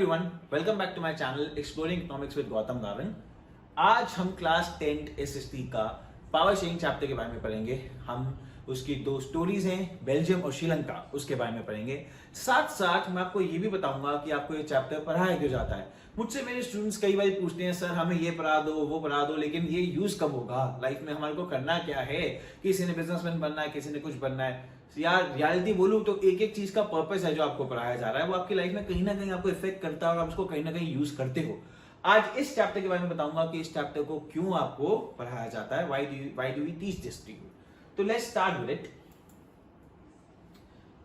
everyone, welcome back to my channel Exploring Economics with Gautam Gavin। आज हम class 10 SST का power sharing chapter के बारे में पढ़ेंगे। हम उसकी दो स्टोरीज हैं, बेल्जियम और श्रीलंका, उसके बारे में पढ़ेंगे। साथ साथ मैं आपको ये भी बताऊंगा कि आपको ये चैप्टर पढ़ाया क्यों जाता है। मुझसे मेरे स्टूडेंट्स कई बार पूछते हैं, सर हमें ये पढ़ा दो वो पढ़ा दो, लेकिन ये यूज कब होगा, लाइफ में हमारे को करना क्या है। किसी ने बिजनेसमैन बनना है, किसी ने कुछ बनना है। यार रियलिटी बोलूं तो एक एक चीज का पर्पस है जो आपको पढ़ाया जा रहा है, वो आपकी लाइफ में कहीं ना कहीं आपको इफेक्ट करता है और आप उसको कहीं ना कहीं यूज करते हो। आज इस चैप्टर के बारे में बताऊंगा कि इस चैप्टर को क्यों आपको पढ़ाया जाता है, why do we teach this to you. तो लेट्स स्टार्ट विद इट।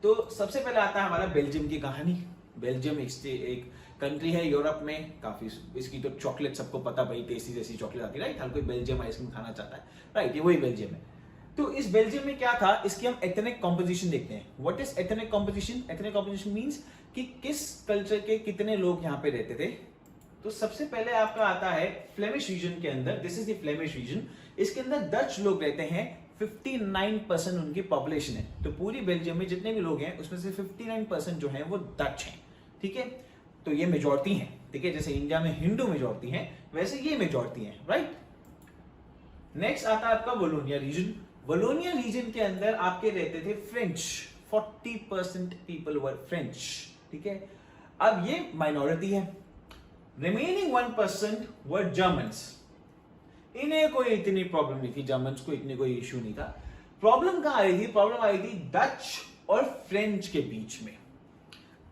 तो सबसे पहले आता है हमारा बेल्जियम की कहानी। बेल्जियम एक कंट्री है यूरोप में, काफी इसकी तो चॉकलेट सबको पता, भाई टेस्टी जैसी चॉकलेट आती है राइट, हर कोई बेल्जियम आइसक्रीम खाना चाहता है राइट, ये वही बेल्जियम है। तो इस बेल्जियम में क्या था, इसकी हम एथनिक कॉम्पोजिशन देखते हैं। What is ethnic composition? Ethnic composition means कि किस कल्चर के कितने लोग यहाँ पे रहते थे। तो सबसे पहले आपका आता है फ्लेमिश रीजन के अंदर, this is the Flemish region. इसके अंदर डच लोग रहते हैं, 59% उनकी पॉपुलेशन है। तो पूरी बेल्जियम में जितने भी लोग हैं उसमें से 59% जो है वो डच हैं, ठीक है। तो ये मेजॉरिटी है, ठीक है। जैसे इंडिया में हिंदू मेजॉरिटी है, वैसे ये मेजॉरिटी है, राइट। नेक्स्ट आता है आपका वलोनिया रीजन। वलोनिया रीजन के अंदर आपके रहते थे फ्रेंच, 40% पीपल वर फ्रेंच, ठीक है। अब ये माइनॉरिटी है। रिमेनिंग 1% वर जर्मन्स। इन्हें कोई इतनी प्रॉब्लम नहीं थी, जर्मन्स को इतनी कोई इश्यू नहीं था। प्रॉब्लम कहां आई थी? प्रॉब्लम आई थी डच और फ्रेंच के बीच में।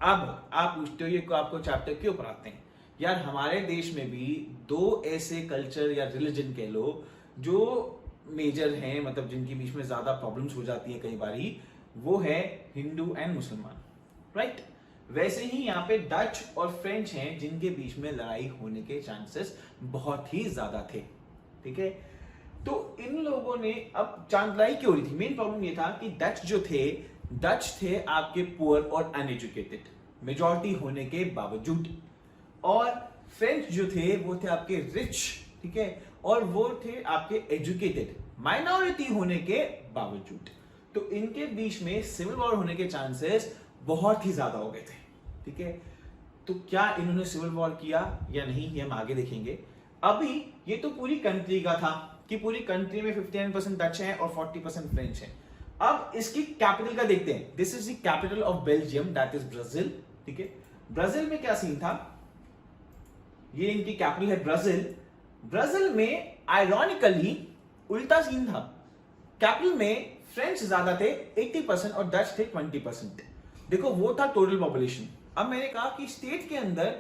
अब आप पूछते हो ये आपको चैप्टर क्यों पढ़ाते हैं? यार हमारे देश में भी दो ऐसे कल्चर या रिलीजन के लोग जो मेजर हैं, मतलब जिनके बीच में ज्यादा प्रॉब्लम्स हो जाती है कई बारी, वो है हिंदू एंड मुसलमान, राइट। वैसे ही यहाँ पे डच और फ्रेंच हैं जिनके बीच में लड़ाई होने के चांसेस बहुत ही ज्यादा थे, ठीक है। तो इन लोगों ने अब लड़ाई क्यों हो रही थी? मेन प्रॉब्लम ये था कि डच थे आपके पुअर और अनएजुकेटेड मेजॉरिटी होने के बावजूद, और फ्रेंच जो थे वो थे आपके रिच, ठीक है, और वो थे आपके एजुकेटेड माइनॉरिटी होने के बावजूद। तो इनके बीच में सिविल वॉर होने के चांसेस बहुत ही ज्यादा हो गए थे, ठीक है। तो क्या इन्होंने सिविल वॉर किया या नहीं, ये हम आगे देखेंगे। अभी ये तो पूरी कंट्री का था कि पूरी कंट्री में 59% डच हैं और 40% फ्रेंच हैं। अब इसकी कैपिटल का देखते हैं। This is the capital of Belgium, that is Brazil, ठीक है। ब्राजील में क्या सीन था? ये इनकी कैपिटल है ब्राजील। ब्राजील में आयरॉनिकली उल्टा सीन था। कैपिटल में फ्रेंच ज्यादा थे 80% और डच थे 20%। देखो वो था टोटल पॉपुलेशन। अब मैंने कहा कि स्टेट के अंदर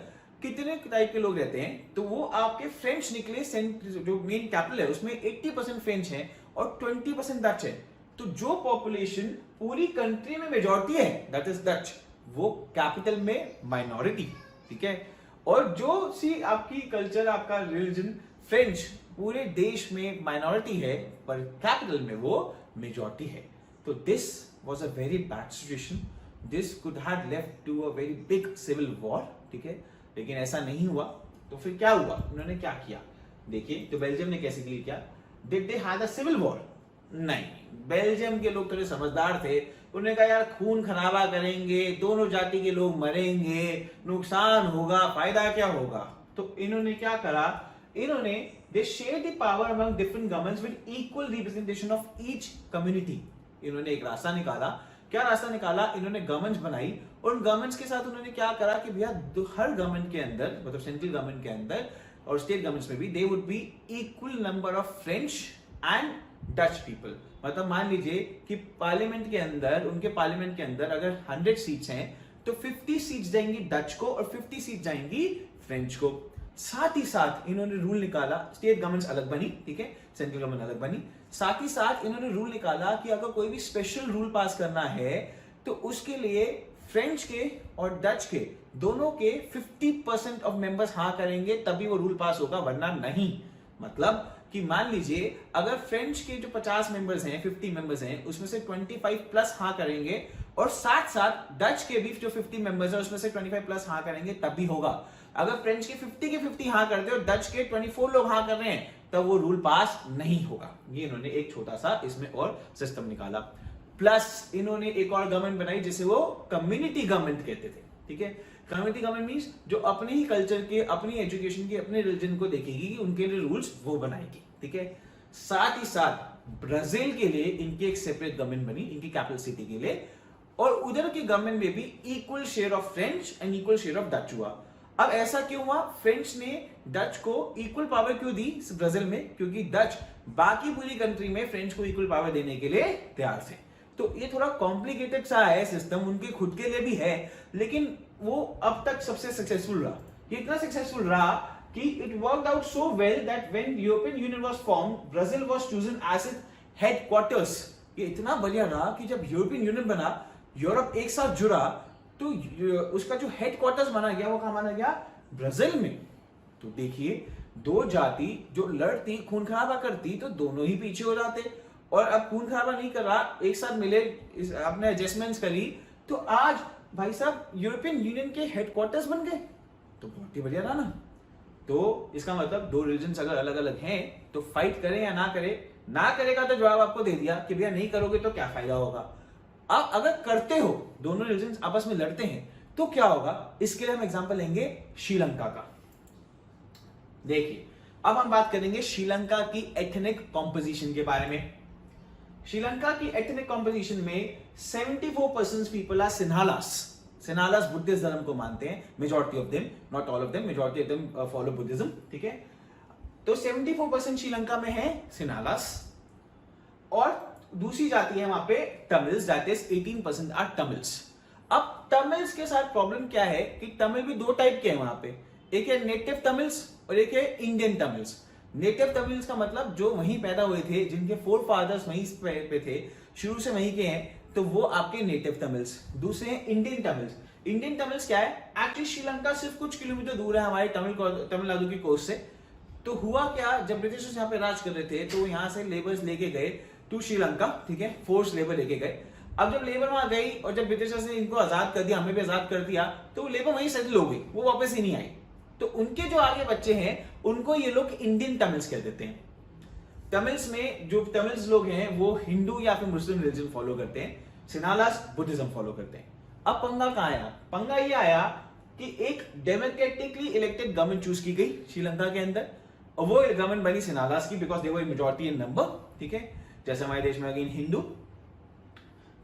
कितने टाइप के लोग रहते हैं, तो वो आपके फ्रेंच निकले। जो मेन कैपिटल है उसमें 80% फ्रेंच है और 20% डच है। तो जो पॉपुलेशन पूरी कंट्री में मेजॉरिटी है दैट इज डच, वो कैपिटल में माइनॉरिटी, ठीक है। और जो सी आपकी कल्चर, आपका रिलीजन फ्रेंच पूरे देश में माइनॉरिटी है पर कैपिटल में वो मेजॉरिटी है। तो this was a very bad situation, this could have left to a very big civil war, ठीक है। लेकिन ऐसा नहीं हुआ। तो फिर क्या हुआ, उन्होंने क्या किया देखिए। तो बेल्जियम ने कैसे डील किया? Did they have a civil war? नहीं, बेल्जियम के लोग थोड़े समझदार थे। उन्होंने कहा यार खून खराबा करेंगे, दोनों जाति के लोग मरेंगे, नुकसान होगा, फायदा क्या होगा। तो इन्होंने क्या करा, इन्होंने they share the power among different governments with equal representation of each community. इन्होंने एक रास्ता निकाला। क्या रास्ता निकाला? इन्होंने गवर्नमेंट्स बनाई और उन गवर्नमेंट्स के साथ उन्होंने क्या करा कि भैया हर गवर्नमेंट के अंदर, मतलब सेंट्रल गवर्नमेंट के अंदर और स्टेट गवर्नमेंट्स में भी, they would be equal number of French and Dutch people. मतलब मान लीजिए कि पार्लियामेंट के अंदर, उनके पार्लियामेंट के अंदर अगर 100 सीट्स हैं तो 50 सीट्स जाएंगी डच को और 50 सीट जाएंगी फ्रेंच को। साथ ही साथ इन्होंने रूल निकाला, स्टेट गवर्नमेंट अलग बनी, ठीक है, सेंट्रल गवर्नमेंट अलग बनी। साथ ही साथ इन्होंने रूल निकाला कि अगर कोई भी स्पेशल रूल पास करना है तो उसके लिए फ्रेंच के और डच के दोनों के 50% ऑफ मेंबर्स हाँ करेंगे तभी वो रूल पास होगा, वरना नहीं। मतलब कि मान लीजिए अगर फ्रेंच के जो 50 मेंबर्स हैं, 50 मेंबर्स हैं, उसमें से 25 प्लस हाँ करेंगे और साथ साथ डच के भी जो 50 मेंबर्स हैं उसमें से 25 प्लस हाँ करेंगे तभी होगा। अगर फ्रेंच के 50 हाँ करते और डच के 24 लोग हाँ कर रहे हैं तब वो रूल पास नहीं होगा। ये इन्होंने एक छोटा सा इसमें और सिस्टम निकाला। प्लस इन्होंने एक और गवर्नमेंट बनाई जिसे वो कम्युनिटी गवर्नमेंट कहते थे, ठीक है। कम्युनिटी गवर्नमेंट मींस जो अपने ही कल्चर के, अपनी एजुकेशन के, अपने रिलीजन को देखेगी कि उनके लिए रूल्स वो बनाएगी, ठीक है। साथ ही साथ ब्राजील के लिए इनकी एक सेपरेट गवर्नमेंट बनी, इनकी कैपिटल सिटी के लिए, और उधर की गवर्नमेंट में भी equal share of French and equal share of Dutch हुआ। अब ऐसा क्यों हुआ? फ्रेंच ने डच को इक्वल पावर क्यों दी ब्राजील में? क्योंकि डच बाकी पूरी कंट्री में फ्रेंच को इक्वल पावर देने के लिए तैयार थे। तो ये थोड़ा कॉम्प्लिकेटेड सा है सिस्टम, उनके खुद के लिए भी है, लेकिन वो अब तक सबसे सक्सेसफुल रहा। ये इतना सक्सेसफुल रहा कि it worked out so well that when European Union was formed, Brazil was chosen as its headquarters. ये इतना बढ़िया रहा कि जब यूरोपियन यूनियन बना, यूरोप एक साथ जुड़ा, तो उसका जो हेडक्वार्टर्स बना गया वो कहां बना गया? ब्राजील में। तो देखिए, दो जाति जो लड़ती, खून खराबा करती, तो दोनों ही पीछे हो जाते, और अब खून खराबा नहीं कर रहा, एक साथ मिले, अपने एडजस्टमेंट्स करी, तो आज भाई साहब यूरोपियन यूनियन के हेडक्वार्टर्स बन गए। तो बहुत ही बढ़िया रहा ना। तो इसका मतलब दो रिलीजन्स अगर अलग अलग हैं तो फाइट करें या ना करें। ना करेगा तो जवाब आपको दे दिया कि भैया नहीं करोगे तो क्या फायदा होगा। अब अगर करते हो, दोनों रिलीजन्स आपस में लड़ते हैं, तो क्या होगा? इसके लिए हम एग्जांपल लेंगे श्रीलंका का। देखिए, अब हम बात करेंगे श्रीलंका की एथनिक कॉम्पोजिशन के बारे में। श्रीलंका की एथनिक कॉम्पोजिशन में 74% people are Sinhalas. Sinhalas Buddhist धर्म को मानते हैं, majority of them, not all of them, majority of them follow Buddhism, ठीक है। तो 74% श्रीलंका में है सिन्हालास, और दूसरी जाति है वहां पे Tamils, that is 18% are Tamils. अब तमिल्स के साथ प्रॉब्लम क्या है कि तमिल भी दो टाइप के हैं वहां पे, एक है नेटिव तमिल्स और एक है इंडियन तमिल्स। नेटिव तमिल्स का मतलब जो वहीं पैदा हुए थे, जिनके फोर फादर्स वहीं पे थे, शुरू से वहीं के हैं, तो वो आपके नेटिव तमिल्स। दूसरे हैं इंडियन तमिल्स। इंडियन तमिल्स क्या है? एक्चुअली श्रीलंका सिर्फ कुछ किलोमीटर दूर है हमारे तमिलनाडु की कोस्ट से। तो हुआ क्या, जब ब्रिटिशर्स यहाँ पे राज कर रहे थे, तो यहाँ से लेबर्स लेके गए टू श्रीलंका, ठीक है, फोर्स लेबर लेके गए। अब जब लेबर वहां गई और जब ब्रिटिशर्स ने इनको आजाद कर दिया, हमें भी आजाद कर दिया, तो वो लेबर वहीं सेटल हो गई, वो वापस ही नहीं आई। तो उनके जो आगे बच्चे हैं, उनको ये लोग इंडियन तमिल्स कह देते हैं। तमिल्स में जो तमिल्स लोग हैं वो हिंदू या फिर मुस्लिम रिलीजन फॉलो करते हैं, सिन्हालास बुद्धिज्म फॉलो करते हैं। अब पंगा कहां आया? पंगा ये आया कि एक डेमोक्रेटिकली इलेक्टेड गवर्नमेंट चूज की गई श्रीलंका के अंदर, और वो गवर्नमेंट बनी सिन्हालास की, because they were majority in number, ठीक है, जैसे हमारे देश में अगेन हिंदू।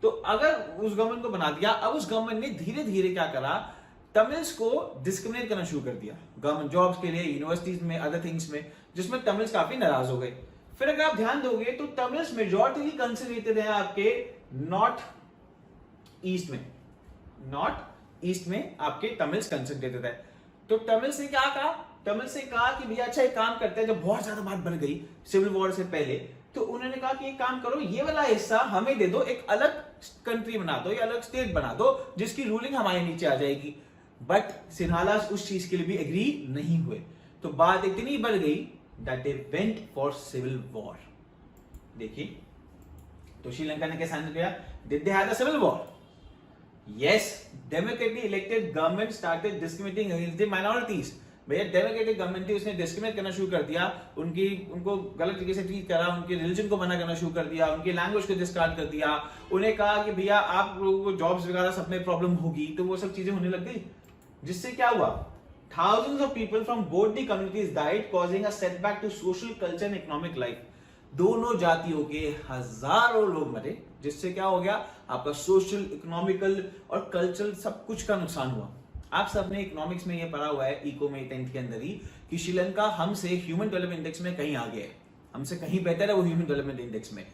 तो अगर उस गवर्नमेंट को बना दिया, अब उस गवर्नमेंट ने धीरे धीरे क्या करा, तमिल्स को डिस्क्रिमिनेट करना शुरू कर दिया गवर्नमेंट जॉब्स के लिए, यूनिवर्सिटीज में, अदर थिंग्स में, जिसमें तमिल्स काफी नाराज हो गए। फिर अगर आप ध्यान दोगे तो तमिल्स मेजॉरिटी कंसिडरेटेड है आपके नॉर्थ ईस्ट में, नॉर्थ ईस्ट में आपके तमिल्स कंसिडरेटेड है। तो तमिल्स ने क्या कहा? तमिल्स ने कहा कि भैया अच्छा एक काम करते हैं, जब बहुत ज्यादा बात बढ़ गई सिविल वॉर से पहले, तो उन्होंने कहा कि एक काम करो, ये वाला हिस्सा हमें दे दो, एक अलग कंट्री बना दो या अलग स्टेट बना दो, जिसकी रूलिंग हमारे नीचे आ जाएगी। बट सिन्हालास उस चीज के लिए भी एग्री नहीं हुए। तो बात इतनी बढ़ गई that they went for civil war. देखिए, तो श्रीलंका ने कैसे हैंडल किया? Did they have a civil war? Yes, democratically elected government started discriminating against the minorities. भैया डेमोक्रेटिक गवर्नमेंट थी, उसने डिस्क्रिमिनेट करना शुरू कर दिया, उनको गलत तरीके से ट्रीट करा, उनके रिलीजन को मना करना शुरू कर दिया, उनकी लैंग्वेज को डिस्कार्ड कर दिया। उन्हें कहा कि भैया आप लोगों को जॉब्स वगैरह सब में प्रॉब्लम होगी, तो वो सब चीजें होने लग गई, जिससे क्या हुआ? Thousands of people from both the communities died, causing a setback to social, culture and economic life. दोनों जातियों के हजारों लोग मरे, जिससे क्या हो गया? आपका सोशल, इकोनॉमिकल और कल्चरल सब कुछ का नुकसान हुआ। आप सबने इकोनॉमिक्स में ये पढ़ा हुआ है, इको में 10th के अंदर ही, कि श्रीलंका हमसे ह्यूमन डेवलपमेंट इंडेक्स में कहीं आगे है, हमसे कहीं बेहतर है वो ह्यूमन डेवलपमेंट इंडेक्स में,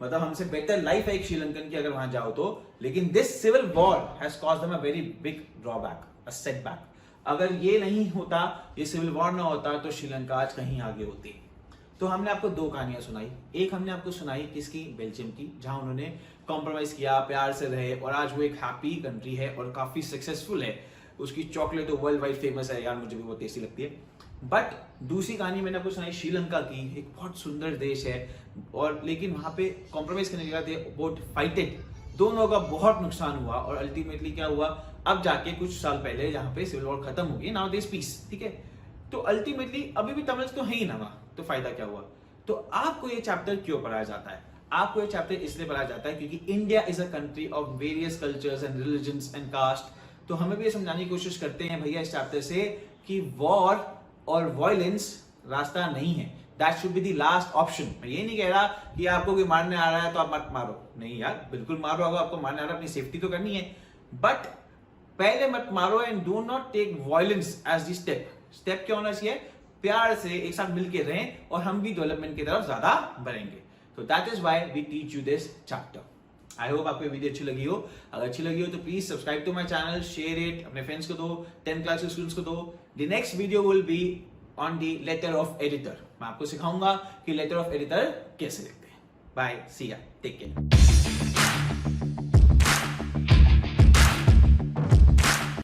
मतलब हमसे बेहतर लाइफ है एक श्रीलंकन की अगर वहां जाओ तो। लेकिन this civil war has caused them a very big drawback, a setback. अगर ये नहीं होता, ये सिविल वॉर ना होता, तो श्रीलंका आज कहीं आगे होती। तो हमने आपको दो कहानियां सुनाई। एक हमने आपको सुनाई किसकी? बेल्जियम की, जहां उन्होंने कॉम्प्रोमाइज किया, प्यार से रहे, और आज वो एक हैप्पी कंट्री है और काफी सक्सेसफुल है। उसकी चॉकलेट तो वर्ल्ड वाइड फेमस है यार, मुझे भी बहुत टेस्टी लगती है। बट दूसरी कहानी मैंने आपको सुनाई श्रीलंका की, एक बहुत सुंदर देश है, और लेकिन वहां पे कॉम्प्रोमाइज करने की जगह थे बहुत फाइटेड, दोनों का बहुत नुकसान हुआ, और अल्टीमेटली क्या हुआ? अब जाके कुछ साल पहले जहां पे सिविल वॉर खत्म हो गई, नाउ देयर इज पीस, ठीक है। तो अल्टीमेटली अभी भी तमिल्स तो है ही ना वहां, तो फायदा क्या हुआ? तो आपको ये चैप्टर क्यों पढ़ाया जाता है? आपको ये चैप्टर इसलिए पढ़ाया जाता है क्योंकि India is a country of various cultures and religions and caste, तो हमें भी ये समझाने की कोशिश करते हैं भैया इस चैप्टर से कि वॉर और वायलेंस रास्ता नहीं है, that should be the last option. मैं ये नहीं कह रहा कि आपको कोई मारने आ रहा है तो आप मत मारो, नहीं यार, बिल्कुल मारो, अगर आपको मारने आ रहा है अपनी सेफ्टी तो करनी है, बट पहले मत मारो and do not take violence as the step. Step क्या होना चाहिए, प्यार से एक साथ मिलके रहें और हम भी डेवलपमेंट की तरफ ज्यादा बढ़ेंगे। तो that is why we teach you this chapter. I hope आपको वीडियो अच्छी लगी हो। अगर अच्छी लगी हो तो please subscribe to my channel, share it, अपने फ्रेंड्स को दो, 10th क्लास के स्टूडेंट्स को दो। The next video will be on the letter of editor. मैं आपको सिखाऊंगा कि लेटर ऑफ एडिटर कैसे लिखते हैं। बाय, सी या, टेक केयर।